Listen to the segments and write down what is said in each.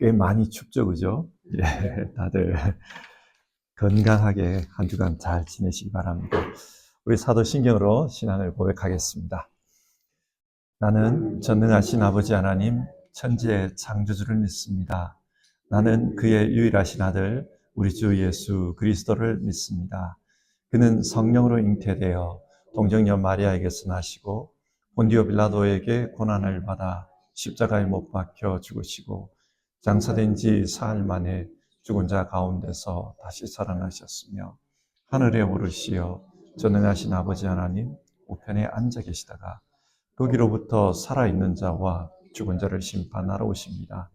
꽤 많이 춥죠, 그죠? 예, 다들 건강하게 한 주간 잘 지내시기 바랍니다. 우리 사도신경으로 신앙을 고백하겠습니다. 나는 전능하신 아버지 하나님, 천지의 창조주를 믿습니다. 나는 그의 유일하신 아들, 우리 주 예수 그리스도를 믿습니다. 그는 성령으로 잉태되어 동정녀 마리아에게서 나시고 본디오 빌라도에게 고난을 받아 십자가에 못 박혀 죽으시고 장사된 지 사흘 만에 죽은 자 가운데서 다시 살아나셨으며 하늘에 오르시어 전능하신 아버지 하나님 우편에 앉아 계시다가 거기로부터 살아있는 자와 죽은 자를 심판하러 오십니다.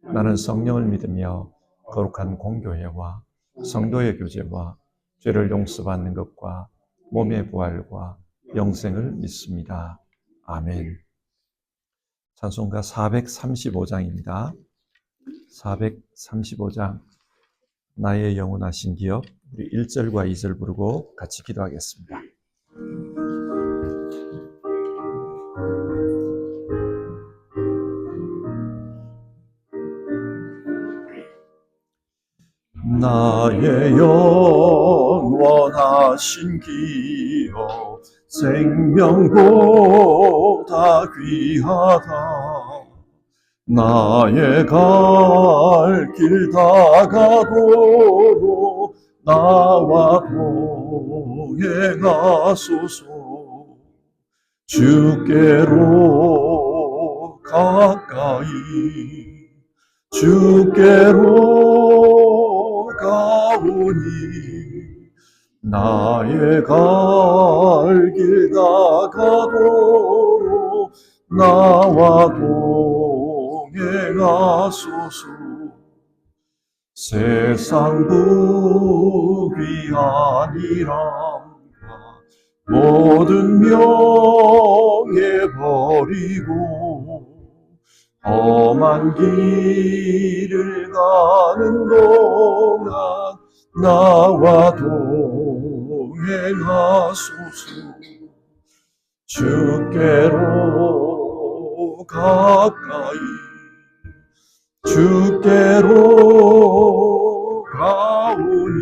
나는 성령을 믿으며 거룩한 공교회와 성도의 교제와 죄를 용서받는 것과 몸의 부활과 영생을 믿습니다. 아멘. 찬송가 435장입니다. 435장 나의 영원하신 기업, 우리 1절과 2절 부르고 같이 기도하겠습니다. 나의 영원하신 기업, 생명보다 귀하다. 나의 갈 길 다가도록 나와 동행하소서. 주께로 가까이 주께로 가오니 나의 갈 길 다가도록 나와 동행하소서. 세상 부귀 아니라 모든 명예 버리고 험한 길을 가는 동안 나와 동행하소서. 주께로 가까이 주께로 가오니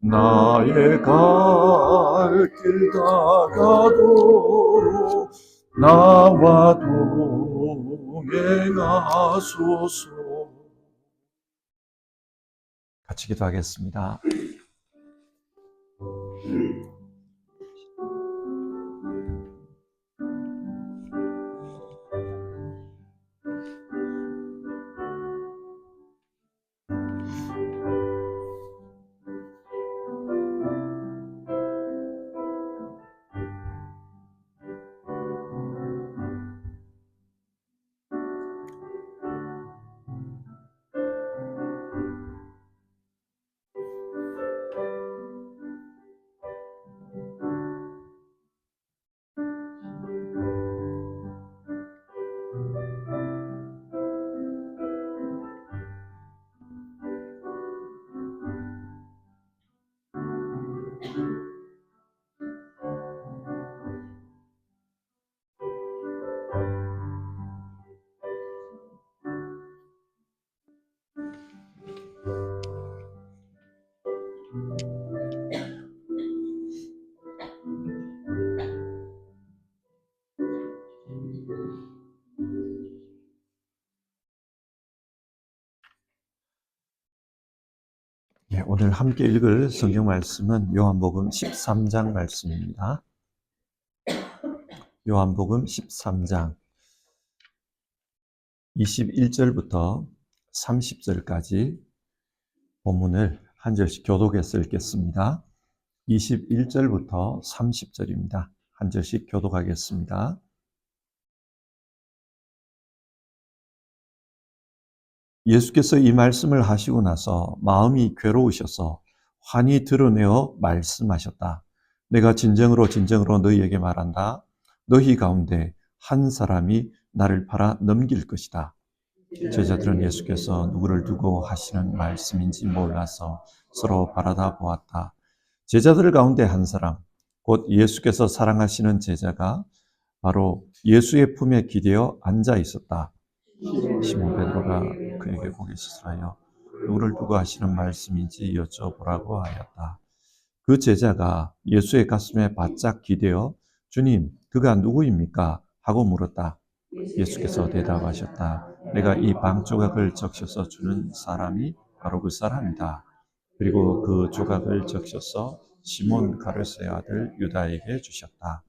나의 갈 길 다가도록 나와 동행하소서. 같이 기도하겠습니다. 오늘 함께 읽을 성경 말씀은 요한복음 13장 말씀입니다. 요한복음 13장 21절부터 30절까지 본문을 한 절씩 교독해서 읽겠습니다. 21절부터 30절입니다. 한 절씩 교독하겠습니다. 예수께서 이 말씀을 하시고 나서 마음이 괴로우셔서 환히 드러내어 말씀하셨다. 내가 진정으로 진정으로 너희에게 말한다. 너희 가운데 한 사람이 나를 팔아 넘길 것이다. 제자들은 예수께서 누구를 두고 하시는 말씀인지 몰라서 서로 바라다 보았다. 제자들 가운데 한 사람, 곧 예수께서 사랑하시는 제자가 바로 예수의 품에 기대어 앉아 있었다. 시몬 베드로가 그에게 고개 시스라여 누구를 두고 하시는 말씀인지 여쭤보라고 하였다. 그 제자가 예수의 가슴에 바짝 기대어 주님, 그가 누구입니까? 하고 물었다. 예수께서 대답하셨다. 내가 이 빵 조각을 적셔서 주는 사람이 바로 그 사람이다. 그리고 그 조각을 적셔서 시몬 가르스의 아들 유다에게 주셨다.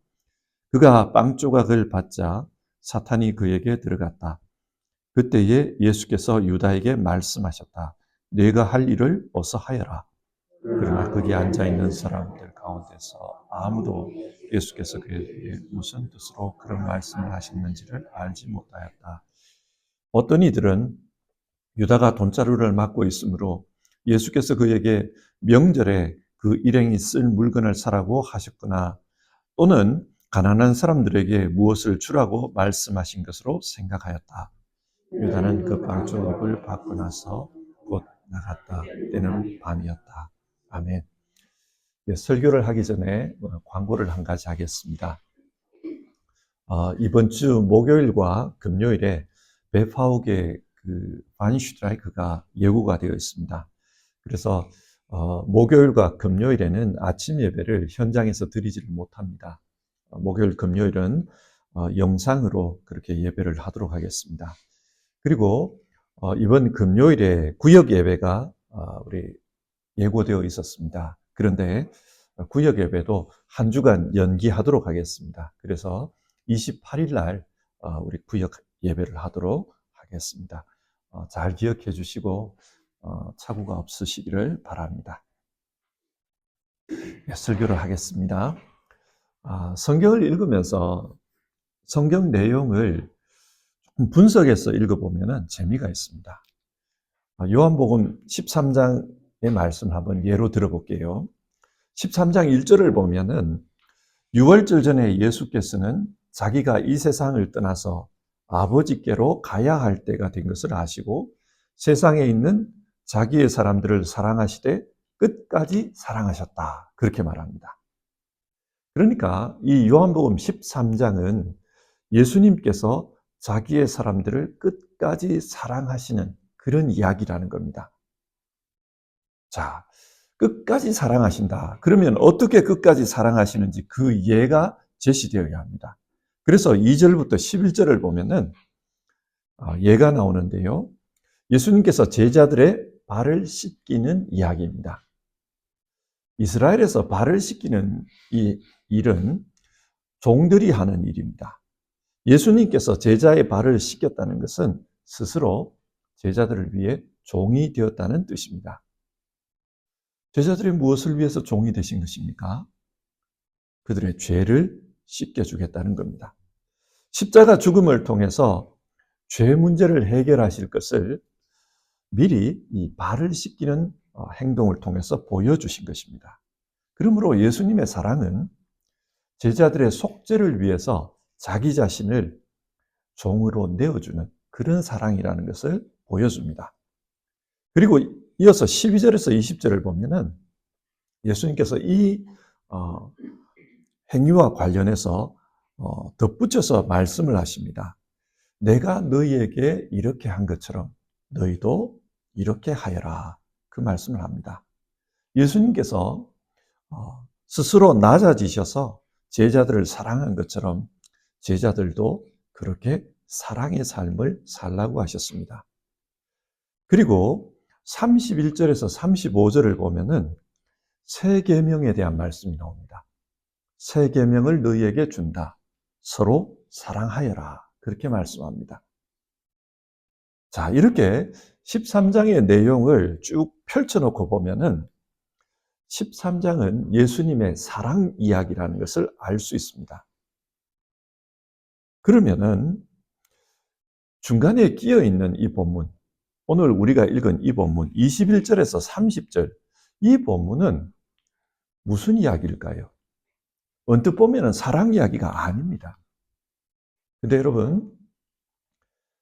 그가 빵 조각을 받자 사탄이 그에게 들어갔다. 그때에 예수께서 유다에게 말씀하셨다. 네가 할 일을 어서 하여라. 그러나 거기 앉아있는 사람들 가운데서 아무도 예수께서 그에게 무슨 뜻으로 그런 말씀을 하셨는지를 알지 못하였다. 어떤 이들은 유다가 돈자루를 맡고 있으므로 예수께서 그에게 명절에 그 일행이 쓸 물건을 사라고 하셨구나. 또는 가난한 사람들에게 무엇을 주라고 말씀하신 것으로 생각하였다. 유다는 그 빵조각을 받고 나서 곧 나갔다. 때는 밤이었다. 아멘. 네, 설교를 하기 전에 광고를 한 가지 하겠습니다. 이번 주 목요일과 금요일에 베파욱의 그 바니슈트라이크가 예고가 되어 있습니다. 그래서 목요일과 금요일에는 아침 예배를 현장에서 드리지를 못합니다. 목요일, 금요일은 영상으로 그렇게 예배를 하도록 하겠습니다. 그리고 이번 금요일에 구역 예배가 우리 예고되어 있었습니다. 그런데 구역 예배도 한 주간 연기하도록 하겠습니다. 그래서 28일 날 우리 구역 예배를 하도록 하겠습니다. 잘 기억해 주시고 착오가 없으시기를 바랍니다. 네, 설교를 하겠습니다. 성경을 읽으면서 성경 내용을 분석해서 읽어보면 재미가 있습니다. 요한복음 13장의 말씀을 한번 예로 들어볼게요. 13장 1절을 보면은 6월절 전에 예수께서는 자기가 이 세상을 떠나서 아버지께로 가야 할 때가 된 것을 아시고 세상에 있는 자기의 사람들을 사랑하시되 끝까지 사랑하셨다. 그렇게 말합니다. 그러니까 이 요한복음 13장은 예수님께서 자기의 사람들을 끝까지 사랑하시는 그런 이야기라는 겁니다. 자, 끝까지 사랑하신다. 그러면 어떻게 끝까지 사랑하시는지 그 예가 제시되어야 합니다. 그래서 2절부터 11절을 보면은 예가 나오는데요. 예수님께서 제자들의 발을 씻기는 이야기입니다. 이스라엘에서 발을 씻기는 이 일은 종들이 하는 일입니다. 예수님께서 제자의 발을 씻겼다는 것은 스스로 제자들을 위해 종이 되었다는 뜻입니다. 제자들이 무엇을 위해서 종이 되신 것입니까? 그들의 죄를 씻겨주겠다는 겁니다. 십자가 죽음을 통해서 죄 문제를 해결하실 것을 미리 이 발을 씻기는 행동을 통해서 보여주신 것입니다. 그러므로 예수님의 사랑은 제자들의 속죄를 위해서 자기 자신을 종으로 내어주는 그런 사랑이라는 것을 보여줍니다. 그리고 이어서 12절에서 20절을 보면은 예수님께서 이 행위와 관련해서 덧붙여서 말씀을 하십니다. 내가 너희에게 이렇게 한 것처럼 너희도 이렇게 하여라. 그 말씀을 합니다. 예수님께서 스스로 낮아지셔서 제자들을 사랑한 것처럼 제자들도 그렇게 사랑의 삶을 살라고 하셨습니다. 그리고 31절에서 35절을 보면은 새 계명에 대한 말씀이 나옵니다. 새 계명을 너희에게 준다. 서로 사랑하여라. 그렇게 말씀합니다. 자, 이렇게 13장의 내용을 쭉 펼쳐놓고 보면은 13장은 예수님의 사랑 이야기라는 것을 알 수 있습니다. 그러면은 중간에 끼어 있는 이 본문, 오늘 우리가 읽은 이 본문 21절에서 30절, 이 본문은 무슨 이야기일까요? 언뜻 보면은 사랑 이야기가 아닙니다. 근데 여러분,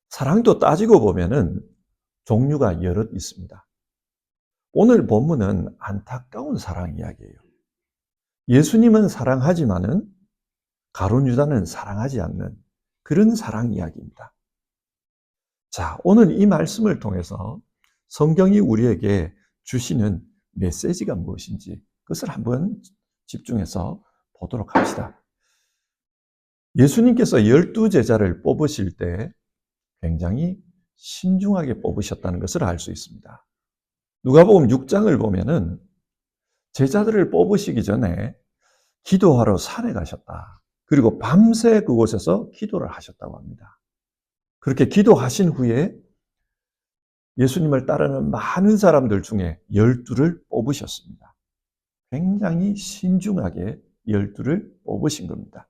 사랑도 따지고 보면은 종류가 여럿 있습니다. 오늘 본문은 안타까운 사랑 이야기예요. 예수님은 사랑하지만은 가룟 유다는 사랑하지 않는 그런 사랑 이야기입니다. 자, 오늘 이 말씀을 통해서 성경이 우리에게 주시는 메시지가 무엇인지 그것을 한번 집중해서 보도록 합시다. 예수님께서 12제자를 뽑으실 때 굉장히 신중하게 뽑으셨다는 것을 알 수 있습니다. 누가복음 6장을 보면은 제자들을 뽑으시기 전에 기도하러 산에 가셨다. 그리고 밤새 그곳에서 기도를 하셨다고 합니다. 그렇게 기도하신 후에 예수님을 따르는 많은 사람들 중에 12를 뽑으셨습니다. 굉장히 신중하게 12를 뽑으신 겁니다.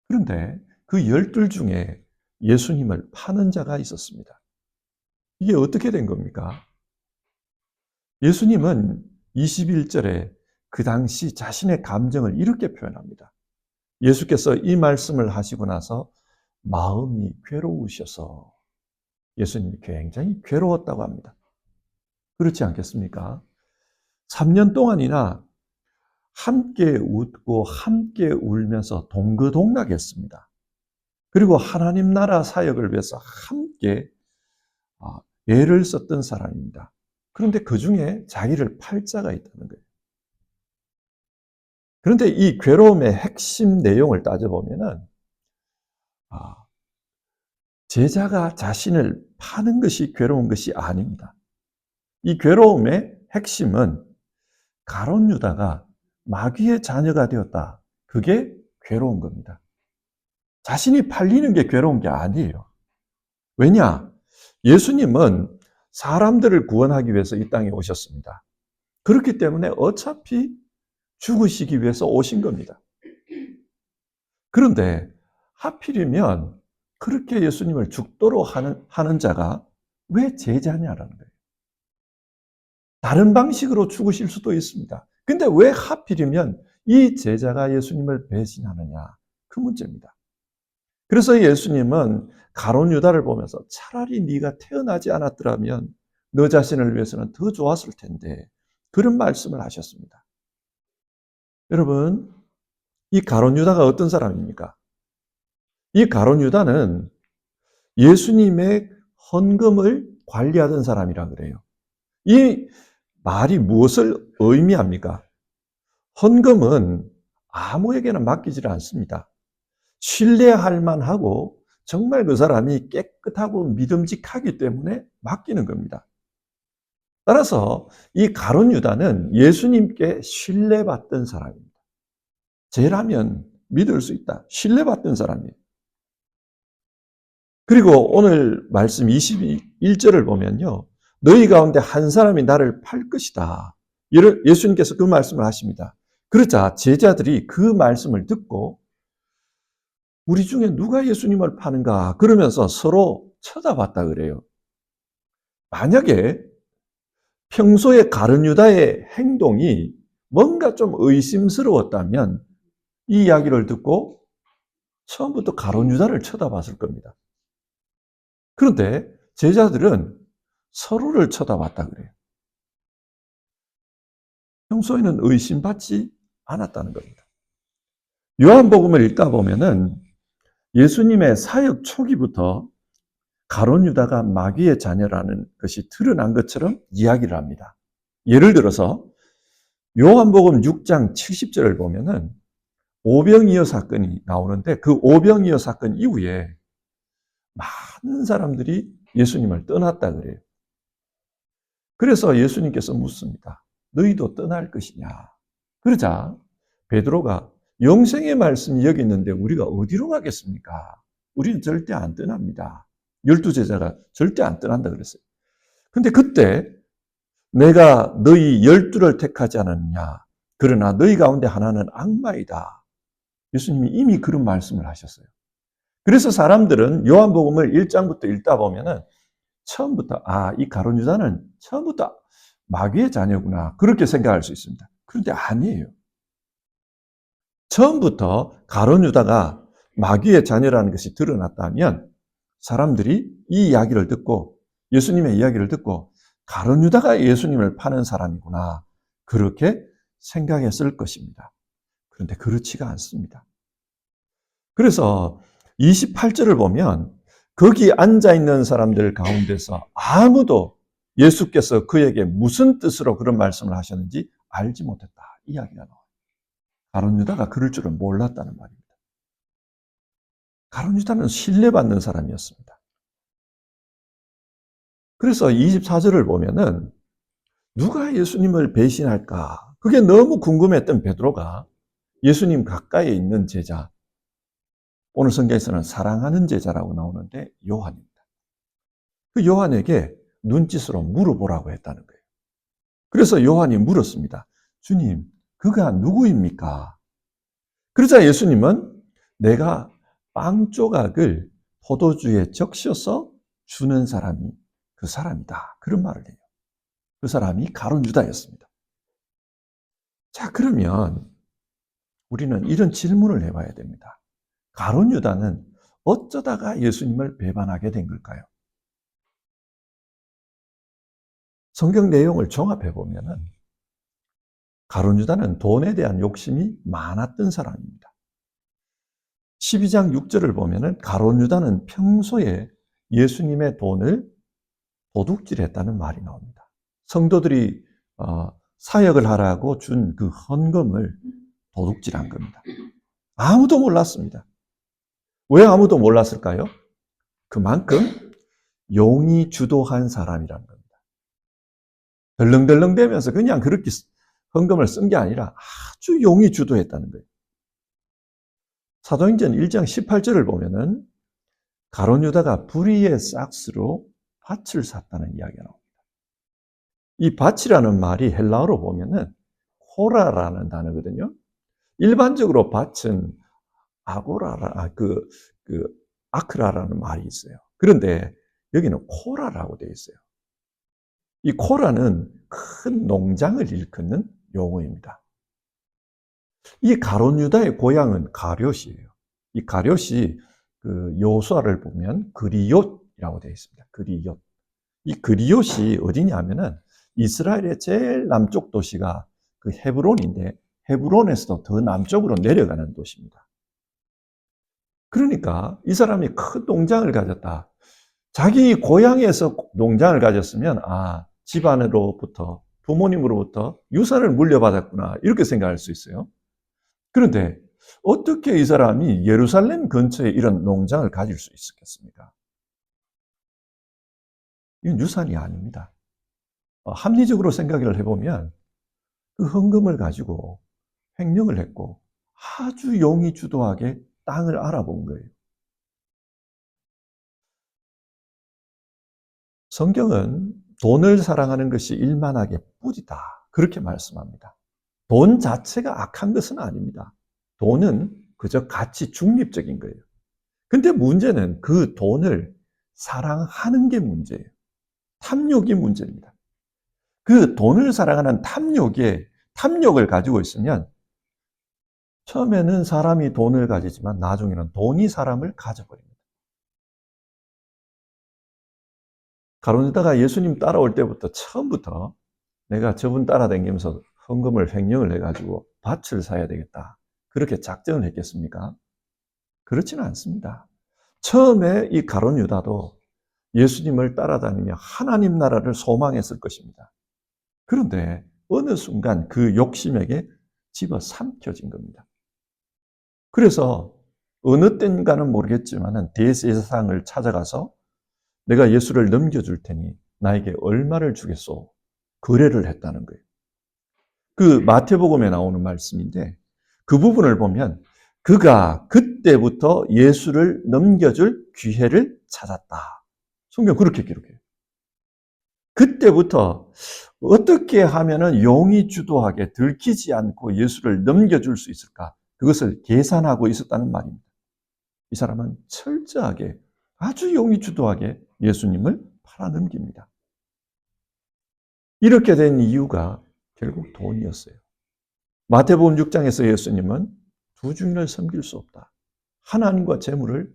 그런데 그 12 중에 예수님을 파는 자가 있었습니다. 이게 어떻게 된 겁니까? 예수님은 21절에 그 당시 자신의 감정을 이렇게 표현합니다. 예수께서 이 말씀을 하시고 나서 마음이 괴로우셔서 예수님이 굉장히 괴로웠다고 합니다. 그렇지 않겠습니까? 3년 동안이나 함께 웃고 함께 울면서 동거동락했습니다. 그리고 하나님 나라 사역을 위해서 함께 애를 썼던 사람입니다. 그런데 그 중에 자기를 팔 자가 있다는 거예요. 그런데 이 괴로움의 핵심 내용을 따져보면은 제자가 자신을 파는 것이 괴로운 것이 아닙니다. 이 괴로움의 핵심은 가룟 유다가 마귀의 자녀가 되었다. 그게 괴로운 겁니다. 자신이 팔리는 게 괴로운 게 아니에요. 왜냐? 예수님은 사람들을 구원하기 위해서 이 땅에 오셨습니다. 그렇기 때문에 어차피 죽으시기 위해서 오신 겁니다. 그런데 하필이면 그렇게 예수님을 죽도록 하는 자가 왜 제자냐라는 거예요. 다른 방식으로 죽으실 수도 있습니다. 근데 왜 하필이면 이 제자가 예수님을 배신하느냐? 그 문제입니다. 그래서 예수님은 가룟 유다를 보면서 차라리 네가 태어나지 않았더라면 너 자신을 위해서는 더 좋았을 텐데 그런 말씀을 하셨습니다. 여러분, 이 가룟 유다가 어떤 사람입니까? 이 가룟 유다는 예수님의 헌금을 관리하던 사람이라 그래요. 이 말이 무엇을 의미합니까? 헌금은 아무에게나 맡기질 않습니다. 신뢰할 만하고 정말 그 사람이 깨끗하고 믿음직하기 때문에 맡기는 겁니다. 따라서 이 가룟 유다는 예수님께 신뢰받던 사람입니다. 쟤라면 믿을 수 있다. 신뢰받던 사람이에요. 그리고 오늘 말씀 21절을 보면요. 너희 가운데 한 사람이 나를 팔 것이다. 예수님께서 그 말씀을 하십니다. 그러자 제자들이 그 말씀을 듣고 우리 중에 누가 예수님을 파는가 그러면서 서로 쳐다봤다 그래요. 만약에 평소에 가룟 유다의 행동이 뭔가 좀 의심스러웠다면 이 이야기를 듣고 처음부터 가룟 유다를 쳐다봤을 겁니다. 그런데 제자들은 서로를 쳐다봤다 그래요. 평소에는 의심받지 않았다는 겁니다. 요한복음을 읽다 보면은 예수님의 사역 초기부터 가룟 유다가 마귀의 자녀라는 것이 드러난 것처럼 이야기를 합니다. 예를 들어서 요한복음 6장 70절을 보면은 오병이어 사건이 나오는데 그 오병이어 사건 이후에 많은 사람들이 예수님을 떠났다 그래요. 그래서 예수님께서 묻습니다. 너희도 떠날 것이냐? 그러자 베드로가 영생의 말씀이 여기 있는데 우리가 어디로 가겠습니까? 우리는 절대 안 떠납니다. 12제자가 절대 안 떠난다 그랬어요. 근데 그때 내가 너희 12를 택하지 않았느냐? 그러나 너희 가운데 하나는 악마이다. 예수님이 이미 그런 말씀을 하셨어요. 그래서 사람들은 요한복음을 1장부터 읽다 보면은 처음부터 이 가룟 유다는 처음부터 마귀의 자녀구나 그렇게 생각할 수 있습니다. 그런데 아니에요. 처음부터 가룟 유다가 마귀의 자녀라는 것이 드러났다면 사람들이 이 이야기를 듣고 예수님의 이야기를 듣고 가룟 유다가 예수님을 파는 사람이구나 그렇게 생각했을 것입니다. 그런데 그렇지가 않습니다. 그래서 28절을 보면 거기 앉아있는 사람들 가운데서 아무도 예수께서 그에게 무슨 뜻으로 그런 말씀을 하셨는지 알지 못했다. 이야기가 나와요. 가룟 유다가 그럴 줄은 몰랐다는 말입니다. 가룟 유다는 신뢰받는 사람이었습니다. 그래서 24절을 보면은 누가 예수님을 배신할까? 그게 너무 궁금했던 베드로가 예수님 가까이에 있는 제자, 오늘 성경에서는 사랑하는 제자라고 나오는데 요한입니다. 그 요한에게 눈짓으로 물어보라고 했다는 거예요. 그래서 요한이 물었습니다. 주님, 그가 누구입니까? 그러자 예수님은 내가 빵 조각을 포도주에 적셔서 주는 사람이 그 사람이다. 그런 말을 해요. 그 사람이 가룟 유다였습니다. 자, 그러면 우리는 이런 질문을 해봐야 됩니다. 가룟 유다는 어쩌다가 예수님을 배반하게 된 걸까요? 성경 내용을 종합해 보면은 가룟 유다는 돈에 대한 욕심이 많았던 사람입니다. 12장 6절을 보면은 가룟 유다는 평소에 예수님의 돈을 도둑질했다는 말이 나옵니다. 성도들이 사역을 하라고 준 그 헌금을 도둑질한 겁니다. 아무도 몰랐습니다. 왜 아무도 몰랐을까요? 그만큼 용이 주도한 사람이란 겁니다. 덜렁덜렁대면서 그냥 그렇게 헌금을 쓴 게 아니라 아주 용이 주도했다는 거예요. 사도행전 1장 18절을 보면은 가룟 유다가 불의의 싹스로 밭을 샀다는 이야기가 나옵니다. 이 밭이라는 말이 헬라어로 보면은 코라라는 단어거든요. 일반적으로 밭은 아크라라는 말이 있어요. 그런데 여기는 코라라고 되어 있어요. 이 코라는 큰 농장을 일컫는 용어입니다. 이 가룟 유다의 고향은 가룟이에요. 이 가룟이 그 요수아를 보면 그리욤이라고 되어 있습니다. 그리욤. 이 그리욤이 어디냐면은 이스라엘의 제일 남쪽 도시가 그 헤브론인데 헤브론에서도 더 남쪽으로 내려가는 도시입니다. 그러니까 이 사람이 큰 농장을 가졌다. 자기 고향에서 농장을 가졌으면 집안으로부터 부모님으로부터 유산을 물려받았구나 이렇게 생각할 수 있어요. 그런데 어떻게 이 사람이 예루살렘 근처에 이런 농장을 가질 수 있었겠습니까? 이건 유산이 아닙니다. 합리적으로 생각을 해보면 그 헌금을 가지고 횡령을 했고 아주 용이 주도하게 땅을 알아본 거예요. 성경은 돈을 사랑하는 것이 일만하게 뿌리다 그렇게 말씀합니다. 돈 자체가 악한 것은 아닙니다. 돈은 그저 가치 중립적인 거예요. 근데 문제는 그 돈을 사랑하는 게 문제예요. 탐욕이 문제입니다. 그 돈을 사랑하는 탐욕을 가지고 있으면 처음에는 사람이 돈을 가지지만 나중에는 돈이 사람을 가져버립니다. 가룟 유다가 예수님 따라올 때부터 처음부터 내가 저분 따라다니면서 헌금을 횡령을 해가지고 밭을 사야 되겠다. 그렇게 작정을 했겠습니까? 그렇지는 않습니다. 처음에 이 가룟 유다도 예수님을 따라다니며 하나님 나라를 소망했을 것입니다. 그런데 어느 순간 그 욕심에게 집어삼켜진 겁니다. 그래서 어느 때인가는 모르겠지만 대제사장을 찾아가서 내가 예수를 넘겨줄 테니 나에게 얼마를 주겠소? 거래를 했다는 거예요. 그 마태복음에 나오는 말씀인데 그 부분을 보면 그가 그때부터 예수를 넘겨줄 기회를 찾았다. 성경 그렇게 기록해요. 그때부터 어떻게 하면은 용이 주도하게 들키지 않고 예수를 넘겨줄 수 있을까? 그것을 계산하고 있었다는 말입니다. 이 사람은 철저하게 아주 용이 주도하게 예수님을 팔아넘깁니다. 이렇게 된 이유가 결국 돈이었어요. 마태복음 6장에서 예수님은 두 주인을 섬길 수 없다. 하나님과 재물을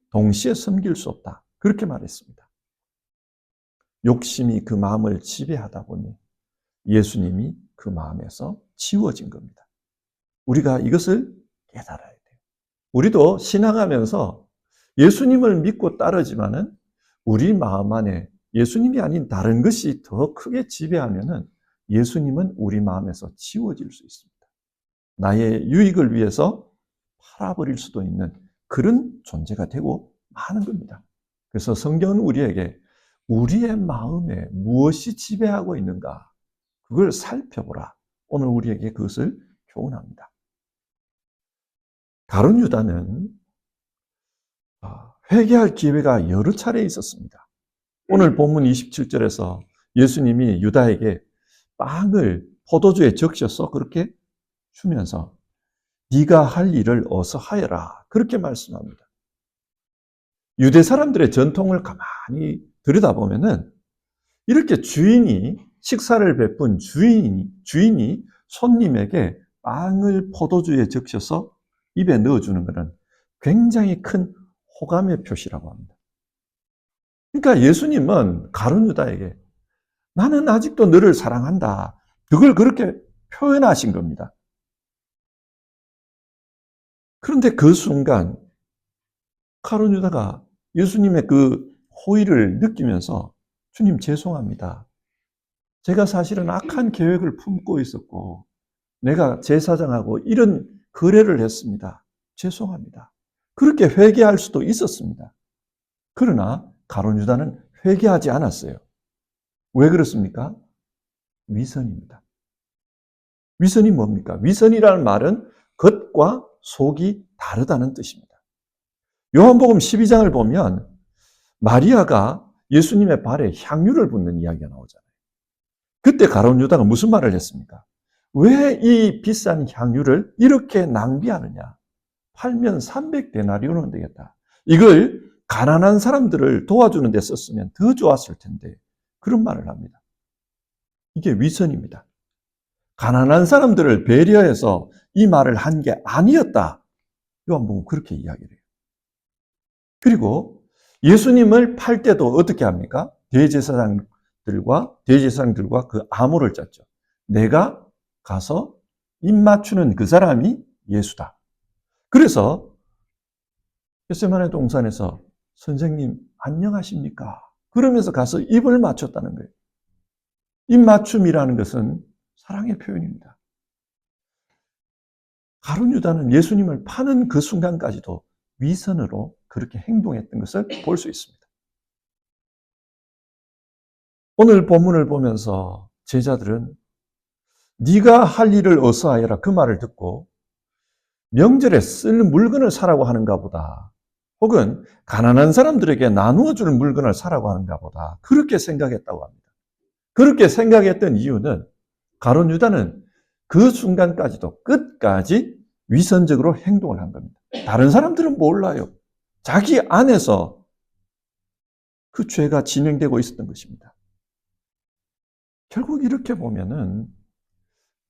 동시에 섬길 수 없다. 그렇게 말했습니다. 욕심이 그 마음을 지배하다 보니 예수님이 그 마음에서 지워진 겁니다. 우리가 이것을 깨달아야 돼요. 우리도 신앙하면서 예수님을 믿고 따르지만은 우리 마음 안에 예수님이 아닌 다른 것이 더 크게 지배하면은 예수님은 우리 마음에서 지워질 수 있습니다. 나의 유익을 위해서 팔아버릴 수도 있는 그런 존재가 되고 마는 겁니다. 그래서 성경은 우리에게 우리의 마음에 무엇이 지배하고 있는가 그걸 살펴보라. 오늘 우리에게 그것을 교훈합니다. 가룟 유다는 회개할 기회가 여러 차례 있었습니다. 오늘 본문 27절에서 예수님이 유다에게 빵을 포도주에 적셔서 그렇게 주면서 네가 할 일을 어서 하여라 그렇게 말씀합니다. 유대 사람들의 전통을 가만히 들여다보면은 이렇게 주인이 식사를 베푼 주인이 손님에게 빵을 포도주에 적셔서 입에 넣어주는 것은 굉장히 큰 호감의 표시라고 합니다. 그러니까 예수님은 가룟 유다에게 나는 아직도 너를 사랑한다. 그걸 그렇게 표현하신 겁니다. 그런데 그 순간 가룟 유다가 예수님의 그 호의를 느끼면서 주님 죄송합니다. 제가 사실은 악한 계획을 품고 있었고 내가 제사장하고 이런 거래를 했습니다. 죄송합니다. 그렇게 회개할 수도 있었습니다. 그러나 가룟 유다는 회개하지 않았어요. 왜 그렇습니까? 위선입니다. 위선이 뭡니까? 위선이라는 말은 겉과 속이 다르다는 뜻입니다. 요한복음 12장을 보면 마리아가 예수님의 발에 향유를 붓는 이야기가 나오잖아요. 그때 가룟 유다가 무슨 말을 했습니까? 왜 이 비싼 향유를 이렇게 낭비하느냐? 팔면 300데나리온은 되겠다. 이걸 가난한 사람들을 도와주는 데 썼으면 더 좋았을 텐데 그런 말을 합니다. 이게 위선입니다. 가난한 사람들을 배려해서 이 말을 한 게 아니었다. 요한복음 그렇게 이야기를 해요. 그리고 예수님을 팔 때도 어떻게 합니까? 대제사장들과 그 암호를 짰죠. 내가 가서 입 맞추는 그 사람이 예수다. 그래서 겟세마네 동산에서 선생님 안녕하십니까? 그러면서 가서 입을 맞췄다는 거예요. 입 맞춤이라는 것은 사랑의 표현입니다. 가룟 유다는 예수님을 파는 그 순간까지도 위선으로 그렇게 행동했던 것을 볼 수 있습니다. 오늘 본문을 보면서 제자들은 네가 할 일을 어서 하여라 그 말을 듣고 명절에 쓸 물건을 사라고 하는가 보다 혹은 가난한 사람들에게 나누어 줄 물건을 사라고 하는가 보다 그렇게 생각했다고 합니다. 그렇게 생각했던 이유는 가룟 유다는 그 순간까지도 끝까지 위선적으로 행동을 한 겁니다. 다른 사람들은 몰라요. 자기 안에서 그 죄가 진행되고 있었던 것입니다. 결국 이렇게 보면은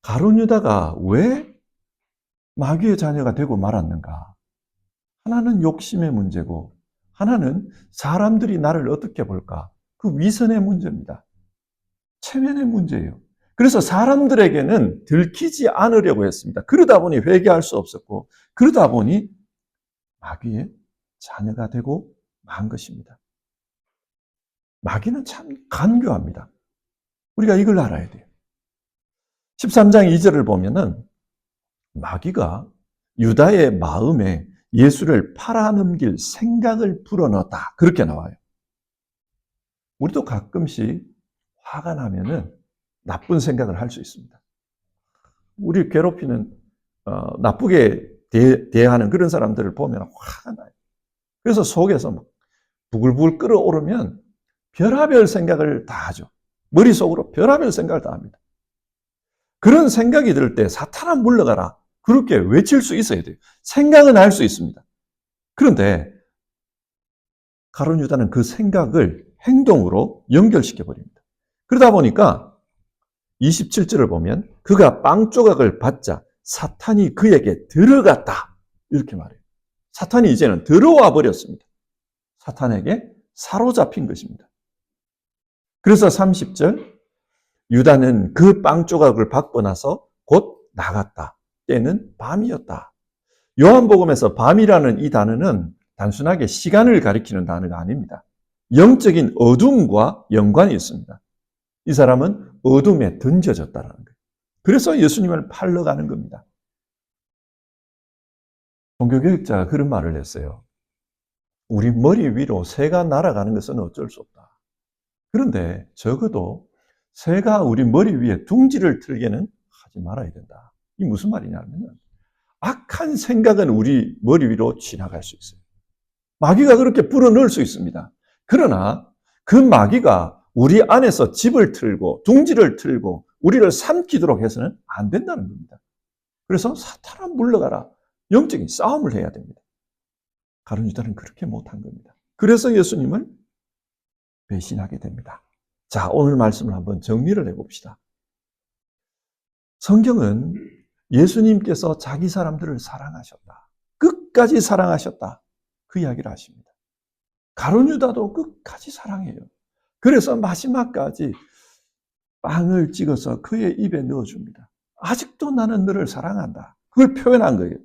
가룟 유다가 왜 마귀의 자녀가 되고 말았는가? 하나는 욕심의 문제고 하나는 사람들이 나를 어떻게 볼까? 그 위선의 문제입니다. 체면의 문제예요. 그래서 사람들에게는 들키지 않으려고 했습니다. 그러다 보니 회개할 수 없었고 그러다 보니 마귀의 자녀가 되고 만 것입니다. 마귀는 참 간교합니다. 우리가 이걸 알아야 돼요. 13장 2절을 보면은 마귀가 유다의 마음에 예수를 팔아넘길 생각을 불어넣었다. 그렇게 나와요. 우리도 가끔씩 화가 나면은 나쁜 생각을 할 수 있습니다. 우리 괴롭히는 나쁘게 대하는 그런 사람들을 보면 화가 나요. 그래서 속에서 막 부글부글 끓어오르면 별의별 생각을 다 하죠. 머릿속으로 별의별 생각을 다 합니다. 그런 생각이 들 때 사탄아 물러가라. 그렇게 외칠 수 있어야 돼요. 생각은 할 수 있습니다. 그런데 가룟 유다는 그 생각을 행동으로 연결시켜 버립니다. 그러다 보니까 27절을 보면 그가 빵 조각을 받자 사탄이 그에게 들어갔다. 이렇게 말해요. 사탄이 이제는 들어와 버렸습니다. 사탄에게 사로잡힌 것입니다. 그래서 30절 유다는 그 빵 조각을 받고 나서 곧 나갔다. 때는 밤이었다. 요한복음에서 밤이라는 이 단어는 단순하게 시간을 가리키는 단어가 아닙니다. 영적인 어둠과 연관이 있습니다. 이 사람은 어둠에 던져졌다는 거예요. 그래서 예수님을 팔러 가는 겁니다. 종교교육자가 그런 말을 했어요. 우리 머리 위로 새가 날아가는 것은 어쩔 수 없다. 그런데 적어도 새가 우리 머리 위에 둥지를 틀게는 하지 말아야 된다. 이 무슨 말이냐면 악한 생각은 우리 머리 위로 지나갈 수 있어요. 마귀가 그렇게 불어넣을 수 있습니다. 그러나 그 마귀가 우리 안에서 집을 틀고 둥지를 틀고 우리를 삼키도록 해서는 안 된다는 겁니다. 그래서 사탄아 물러가라. 영적인 싸움을 해야 됩니다. 가룟 유다는 그렇게 못한 겁니다. 그래서 예수님을 배신하게 됩니다. 자, 오늘 말씀을 한번 정리를 해봅시다. 성경은 예수님께서 자기 사람들을 사랑하셨다. 끝까지 사랑하셨다. 그 이야기를 하십니다. 가룟 유다도 끝까지 사랑해요. 그래서 마지막까지 빵을 찍어서 그의 입에 넣어줍니다. 아직도 나는 너를 사랑한다. 그걸 표현한 거예요.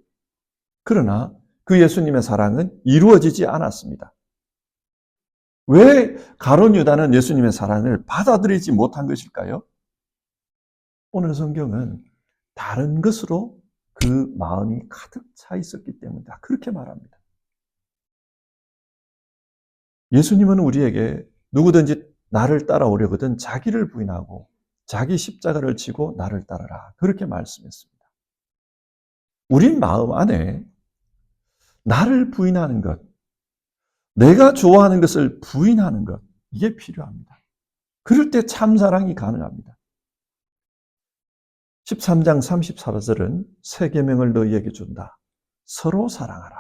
그러나 그 예수님의 사랑은 이루어지지 않았습니다. 왜 가룟 유다는 예수님의 사랑을 받아들이지 못한 것일까요? 오늘 성경은 다른 것으로 그 마음이 가득 차 있었기 때문이다. 그렇게 말합니다. 예수님은 우리에게 누구든지 나를 따라오려거든 자기를 부인하고 자기 십자가를 지고 나를 따르라. 그렇게 말씀했습니다. 우리 마음 안에 나를 부인하는 것, 내가 좋아하는 것을 부인하는 것, 이게 필요합니다. 그럴 때 참사랑이 가능합니다. 13장 34절은 새 계명을 너희에게 준다. 서로 사랑하라.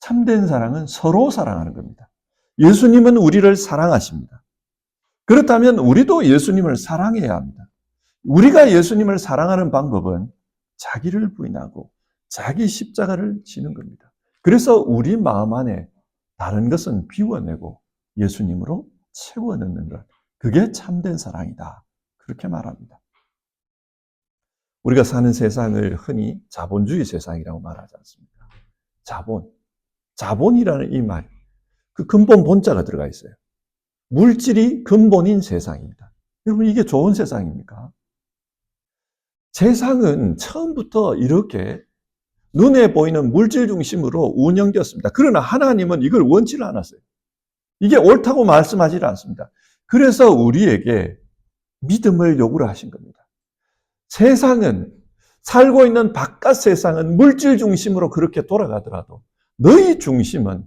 참된 사랑은 서로 사랑하는 겁니다. 예수님은 우리를 사랑하십니다. 그렇다면 우리도 예수님을 사랑해야 합니다. 우리가 예수님을 사랑하는 방법은 자기를 부인하고 자기 십자가를 지는 겁니다. 그래서 우리 마음 안에 다른 것은 비워내고 예수님으로 채워넣는 것. 그게 참된 사랑이다. 그렇게 말합니다. 우리가 사는 세상을 흔히 자본주의 세상이라고 말하지 않습니까? 자본이라는 이 말, 그 근본 본자가 들어가 있어요. 물질이 근본인 세상입니다. 여러분, 이게 좋은 세상입니까? 세상은 처음부터 이렇게 눈에 보이는 물질 중심으로 운영되었습니다. 그러나 하나님은 이걸 원치를 않았어요. 이게 옳다고 말씀하지 않습니다. 그래서 우리에게 믿음을 요구를 하신 겁니다. 세상은, 살고 있는 바깥 세상은 물질 중심으로 그렇게 돌아가더라도 너희 중심은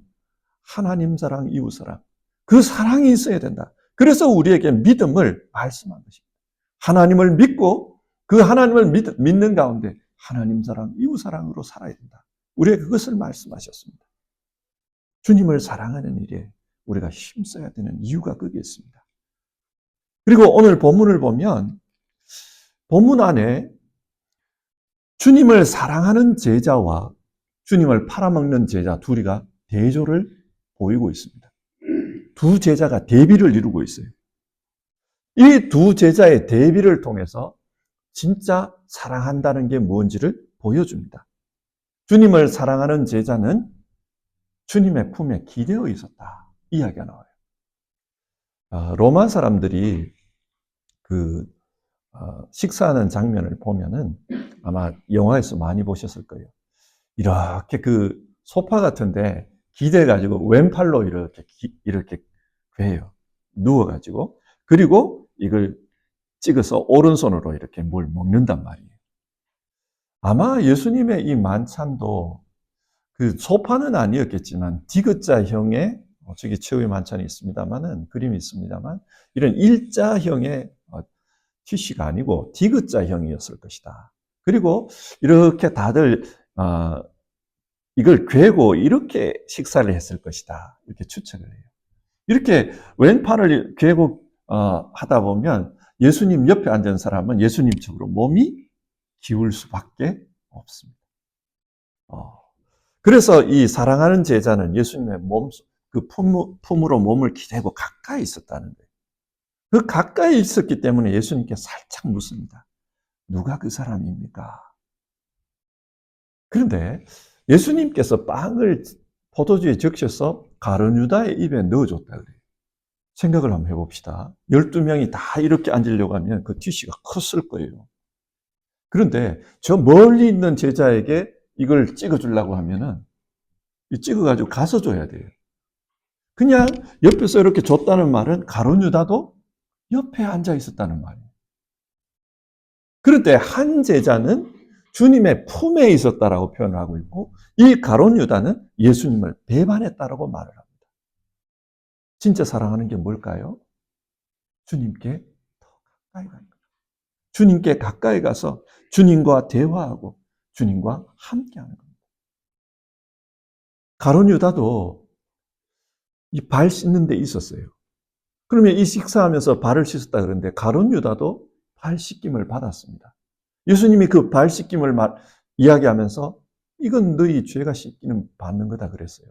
하나님 사랑, 이웃 사랑, 그 사랑이 있어야 된다. 그래서 우리에게 믿음을 말씀한 것입니다. 하나님을 믿고 그 하나님을 믿는 가운데 하나님 사랑, 이웃 사랑으로 살아야 된다. 우리에게 그것을 말씀하셨습니다. 주님을 사랑하는 일에 우리가 힘써야 되는 이유가 거기에 있습니다. 그리고 오늘 본문을 보면 본문 안에 주님을 사랑하는 제자와 주님을 팔아먹는 제자 둘이가 대조를 보이고 있습니다. 두 제자가 대비를 이루고 있어요. 이 두 제자의 대비를 통해서 진짜 사랑한다는 게 뭔지를 보여줍니다. 주님을 사랑하는 제자는 주님의 품에 기대어 있었다. 이야기가 나와요. 로마 사람들이 식사하는 장면을 보면은 아마 영화에서 많이 보셨을 거예요. 이렇게 그 소파 같은데 기대가지고 왼팔로 이렇게 괴요. 누워가지고. 그리고 이걸 찍어서 오른손으로 이렇게 뭘 먹는단 말이에요. 아마 예수님의 이 만찬도 그 소파는 아니었겠지만 디귿자형의 저기 최후의 만찬이 있습니다만은 그림이 있습니다만 이런 일자형의 티슈가 아니고 디귿자형이었을 것이다. 그리고 이렇게 다들 이걸 괴고 이렇게 식사를 했을 것이다. 이렇게 추측을 해요. 이렇게 왼팔을 괴고 하다 보면 예수님 옆에 앉은 사람은 예수님 쪽으로 몸이 기울 수밖에 없습니다. 그래서 이 사랑하는 제자는 예수님의 그 품으로 몸을 기대고 가까이 있었다는 거예요. 그 가까이 있었기 때문에 예수님께 살짝 묻습니다. 누가 그 사람입니까? 그런데 예수님께서 빵을 포도주에 적셔서 가룟 유다의 입에 넣어줬다 그래요. 생각을 한번 해봅시다. 12명이 다 이렇게 앉으려고 하면 그 티슈가 컸을 거예요. 그런데 저 멀리 있는 제자에게 이걸 찍어주려고 하면은 찍어가지고 가서 줘야 돼요. 그냥 옆에서 이렇게 줬다는 말은 가룟 유다도 옆에 앉아 있었다는 말이에요. 그런데 한 제자는 주님의 품에 있었다라고 표현을 하고 있고, 이 가룟 유다는 예수님을 배반했다라고 말을 합니다. 진짜 사랑하는 게 뭘까요? 주님께 더 가까이 가는 거죠. 주님께 가까이 가서 주님과 대화하고 주님과 함께하는 겁니다. 가룟 유다도 이 발 씻는 데 있었어요. 그러면 이 식사하면서 발을 씻었다 그러는데 가룟 유다도 발 씻김을 받았습니다. 예수님이 그 발 씻김을 이야기하면서 이건 너희 죄가 씻기는 받는 거다 그랬어요.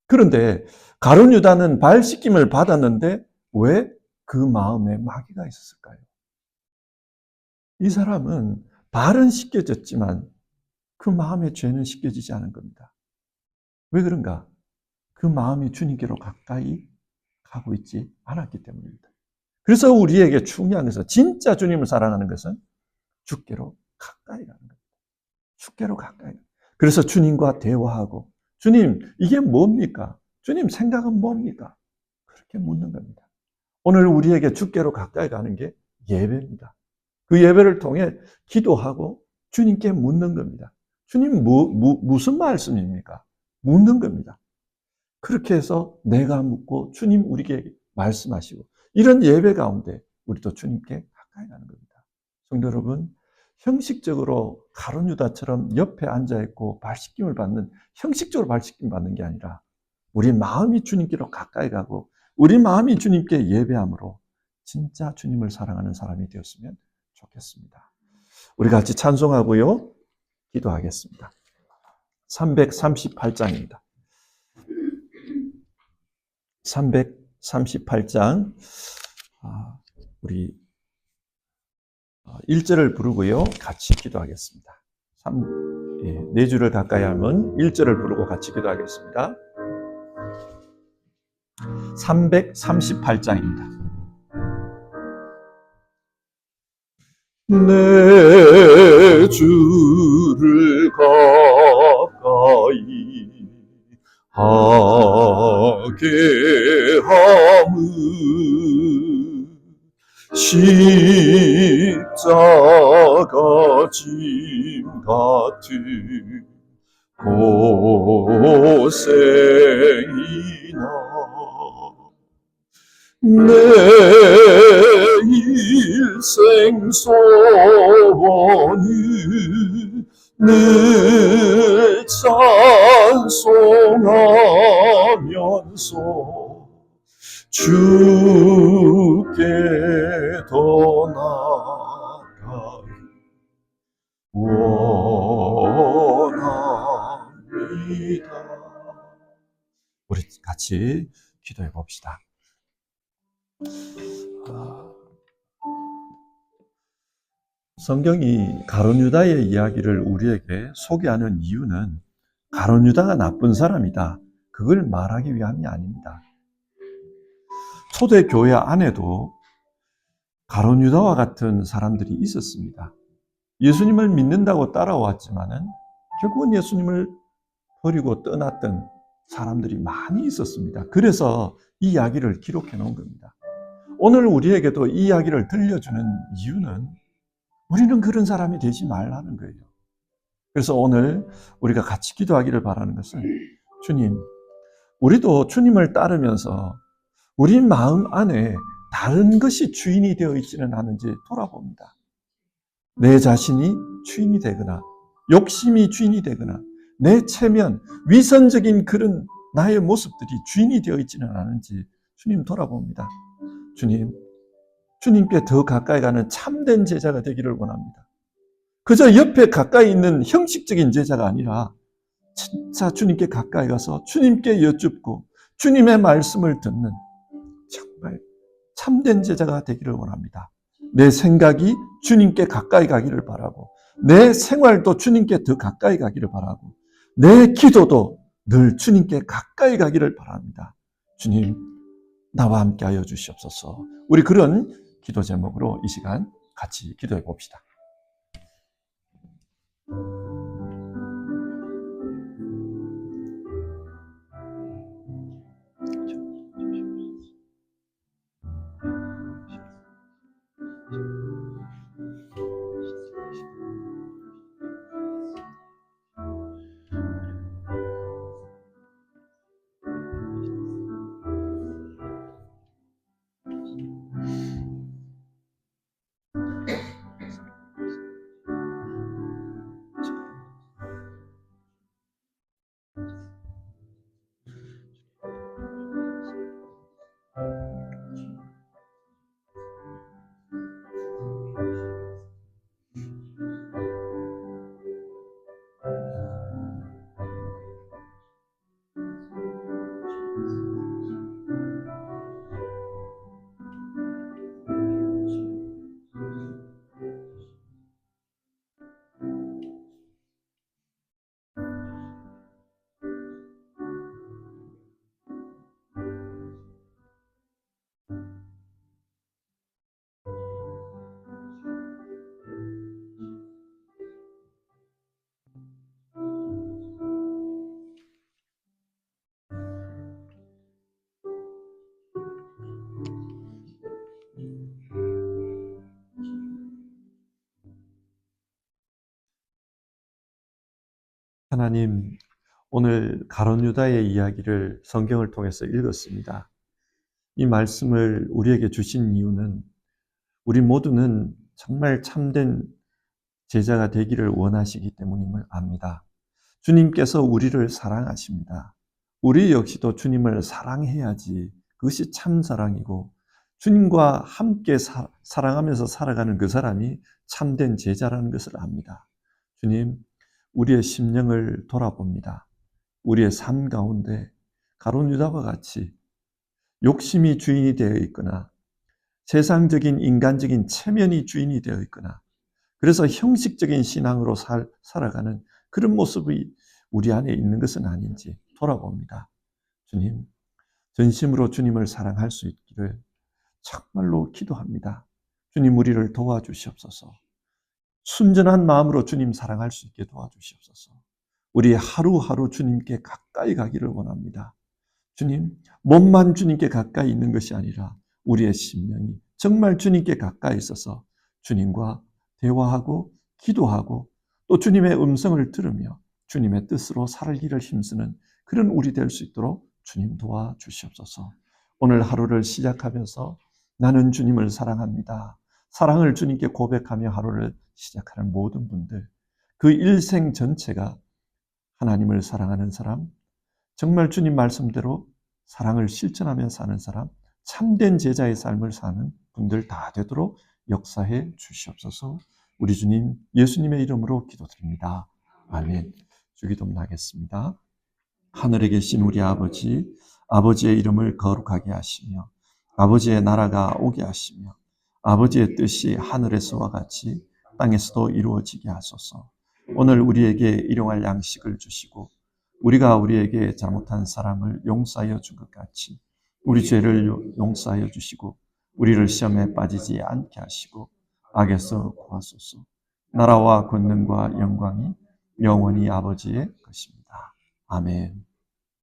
그런데 가룟 유다는 발 씻김을 받았는데 왜 그 마음에 마귀가 있었을까요? 이 사람은 발은 씻겨졌지만 그 마음의 죄는 씻겨지지 않은 겁니다. 왜 그런가? 그 마음이 주님께로 가까이 가고 있지 않았기 때문입니다. 그래서 우리에게 중요한 것은, 진짜 주님을 사랑하는 것은 주께로 가까이 가는 겁니다. 주께로 가까이. 그래서 주님과 대화하고, 주님, 이게 뭡니까? 주님, 생각은 뭡니까? 그렇게 묻는 겁니다. 오늘 우리에게 주께로 가까이 가는 게 예배입니다. 그 예배를 통해 기도하고 주님께 묻는 겁니다. 주님, 무슨 말씀입니까? 묻는 겁니다. 그렇게 해서 내가 묻고 주님 우리에게 말씀하시고, 이런 예배 가운데 우리도 주님께 가까이 가는 겁니다. 성도 여러분, 형식적으로 가룟 유다처럼 옆에 앉아있고 발씻김을 받는, 형식적으로 발씻김 받는 게 아니라 우리 마음이 주님께로 가까이 가고 우리 마음이 주님께 예배함으로 진짜 주님을 사랑하는 사람이 되었으면 좋겠습니다. 우리 같이 찬송하고요, 기도하겠습니다. 338장입니다. 338장, 우리 1절을 부르고요, 같이 기도하겠습니다. 4주를 가까이 하면 1절을 부르고 같이 기도하겠습니다. 338장입니다. 내 주를 가까이 하게 함은 십자가 짐 같은 고생이나 내 일생 소원은 늘 찬송하면서 주께 더 나아가기 원합니다. 우리 같이 기도해 봅시다. 성경이 가룟 유다의 이야기를 우리에게 소개하는 이유는 가룟 유다가 나쁜 사람이다, 그걸 말하기 위함이 아닙니다. 초대교회 안에도 가룟 유다와 같은 사람들이 있었습니다. 예수님을 믿는다고 따라왔지만은 결국은 예수님을 버리고 떠났던 사람들이 많이 있었습니다. 그래서 이 이야기를 기록해 놓은 겁니다. 오늘 우리에게도 이 이야기를 들려주는 이유는 우리는 그런 사람이 되지 말라는 거예요. 그래서 오늘 우리가 같이 기도하기를 바라는 것은, 주님, 우리도 주님을 따르면서 우리 마음 안에 다른 것이 주인이 되어 있지는 않은지 돌아봅니다. 내 자신이 주인이 되거나 욕심이 주인이 되거나 내 체면, 위선적인 그런 나의 모습들이 주인이 되어 있지는 않은지 주님 돌아봅니다. 주님, 주님께 더 가까이 가는 참된 제자가 되기를 원합니다. 그저 옆에 가까이 있는 형식적인 제자가 아니라 진짜 주님께 가까이 가서 주님께 여쭙고 주님의 말씀을 듣는 정말 참된 제자가 되기를 원합니다. 내 생각이 주님께 가까이 가기를 바라고, 내 생활도 주님께 더 가까이 가기를 바라고, 내 기도도 늘 주님께 가까이 가기를 바랍니다. 주님, 나와 함께 하여 주시옵소서. 우리 그런 기도 제목으로 이 시간 같이 기도해 봅시다. 하나님, 오늘 가룟 유다의 이야기를 성경을 통해서 읽었습니다. 이 말씀을 우리에게 주신 이유는 우리 모두는 정말 참된 제자가 되기를 원하시기 때문임을 압니다. 주님께서 우리를 사랑하십니다. 우리 역시도 주님을 사랑해야지 그것이 참 사랑이고 주님과 함께 사랑하면서 살아가는 그 사람이 참된 제자라는 것을 압니다. 주님, 우리의 심령을 돌아봅니다. 우리의 삶 가운데 가룟 유다와 같이 욕심이 주인이 되어 있거나 세상적인 인간적인 체면이 주인이 되어 있거나 그래서 형식적인 신앙으로 살아가는 그런 모습이 우리 안에 있는 것은 아닌지 돌아봅니다. 주님, 전심으로 주님을 사랑할 수 있기를 정말로 기도합니다. 주님, 우리를 도와주시옵소서. 순전한 마음으로 주님 사랑할 수 있게 도와주시옵소서. 우리 하루하루 주님께 가까이 가기를 원합니다. 주님, 몸만 주님께 가까이 있는 것이 아니라 우리의 심령이 정말 주님께 가까이 있어서 주님과 대화하고 기도하고 또 주님의 음성을 들으며 주님의 뜻으로 살기를 힘쓰는 그런 우리 될 수 있도록 주님 도와주시옵소서. 오늘 하루를 시작하면서 나는 주님을 사랑합니다. 사랑을 주님께 고백하며 하루를 시작하는 모든 분들, 그 일생 전체가 하나님을 사랑하는 사람, 정말 주님 말씀대로 사랑을 실천하며 사는 사람, 참된 제자의 삶을 사는 분들 다 되도록 역사해 주시옵소서. 우리 주님 예수님의 이름으로 기도드립니다. 아멘. 주기도문 하겠습니다. 하늘에 계신 우리 아버지, 아버지의 이름을 거룩하게 하시며 아버지의 나라가 오게 하시며 아버지의 뜻이 하늘에서와 같이 땅에서도 이루어지게 하소서. 오늘 우리에게 일용할 양식을 주시고 우리가 우리에게 잘못한 사람을 용서하여 준 것 같이 우리 죄를 용서하여 주시고 우리를 시험에 빠지지 않게 하시고 악에서 구하소서. 나라와 권능과 영광이 영원히 아버지의 것입니다. 아멘.